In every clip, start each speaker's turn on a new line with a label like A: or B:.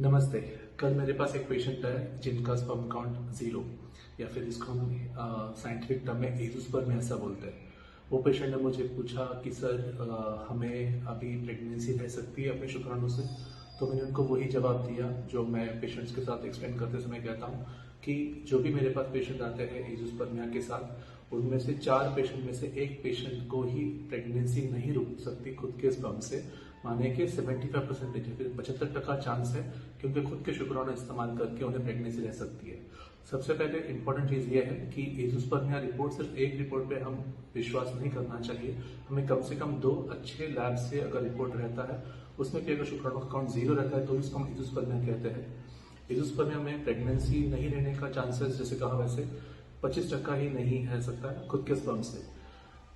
A: नमस्ते। कल मेरे पास एक पेशेंट है जिनका स्पर्म काउंट 0 या फिर इसको हम साइंटिफिक टर्म में एज़ोस्पर्मिया ऐसा बोलते हैं। वो पेशेंट ने मुझे पूछा कि सर हमें अभी प्रेगनेंसी रह सकती है अपने शुक्राणु से। तो मैंने उनको वही जवाब दिया जो मैं पेशेंट्स के साथ एक्सप्लेन करते समय कहता हूँ कि जो भी मेरे पास पेशेंट आते हैं एज़ोस्पर्मिया के साथ, उनमें से 4 पेशेंट में से एक पेशेंट को ही प्रेगनेंसी नहीं रुक सकती खुद के स्पर्म से। माने कि 75% या फिर 75% चांस है कि उनके खुद के शुक्राणु इस्तेमाल करके उन्हें प्रेगनेंसी रह सकती है। सबसे पहले इंपॉर्टेंट चीज ये है कि एज़ोस्पर्मिया रिपोर्ट सिर्फ एक रिपोर्ट पे हम विश्वास नहीं करना चाहिए। हमें कम से कम 2 अच्छे लैब से अगर रिपोर्ट रहता है, उसमें भी अगर शुक्राणु का काउंट 0 रहता है तो इसको हम एज़ोस्पर्मिया कहते हैं। एज़ोस्पर्मिया में प्रेगनेंसी नहीं रहने का चांसेस जैसे कहा वैसे 25% ही नहीं रह सकता है खुद के स्पर्म से।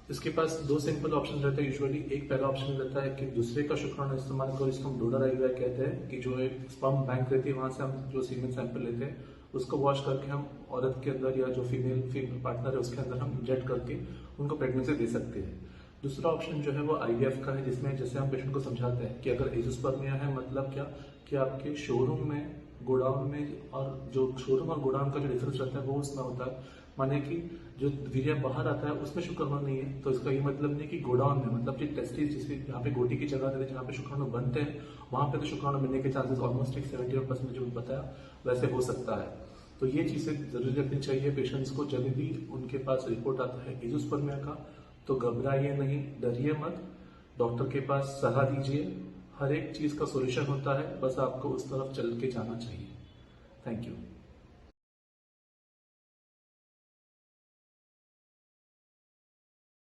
A: इसके पास 2 सिंपल ऑप्शन रहते हैं यूजुअली। एक पहला ऑप्शन रहता है कि दूसरे का शुक्राणु इस्तेमाल करो, इसको हम डोनर आईवीआई कहते हैं, कि जो एक स्पर्म बैंक रहती है वहां से हम जो सीमेन सैंपल लेते हैं उसको वॉश करके हम औरत के अंदर या जो फीमेल पार्टनर है उसके अंदर हम इंजेक्ट करके उनको प्रेगनेंसी दे सकते हैं। दूसरा ऑप्शन जो है वो आईवीएफ का है, जिसमें जैसे हम पेशेंट को समझाते हैं कि अगर एज़ोस्पर्मिया है मतलब क्या कि आपके शोरूम में गोडाउन में और जो शोरूम और गोडाउन का जो डिफरेंस रहता है वो उसमें होता है। माने कि जो वीर्य बाहर आता है उसमें शुक्राणु नहीं है, तो इसका ये मतलब नहीं कि गोडाउन में मतलब कि टेस्टिस जिसमें यहाँ पे गोटी की जगह रहती है जहाँ पे शुक्राणु बनते हैं वहां पे तो शुक्राणु मिलने के चांसेस ऑलमोस्ट 71% जो बताया वैसे हो सकता है। तो ये चीजें जरूरी रखनी चाहिए पेशेंट्स को। जब भी उनके पास रिपोर्ट आता है एज़ोस्पर्मिया का तो घबराइए नहीं, डरिए मत, डॉक्टर के पास सलाह दीजिए। हर एक चीज का सोल्यूशन होता है, बस आपको उस तरफ चल के जाना चाहिए। Thank you.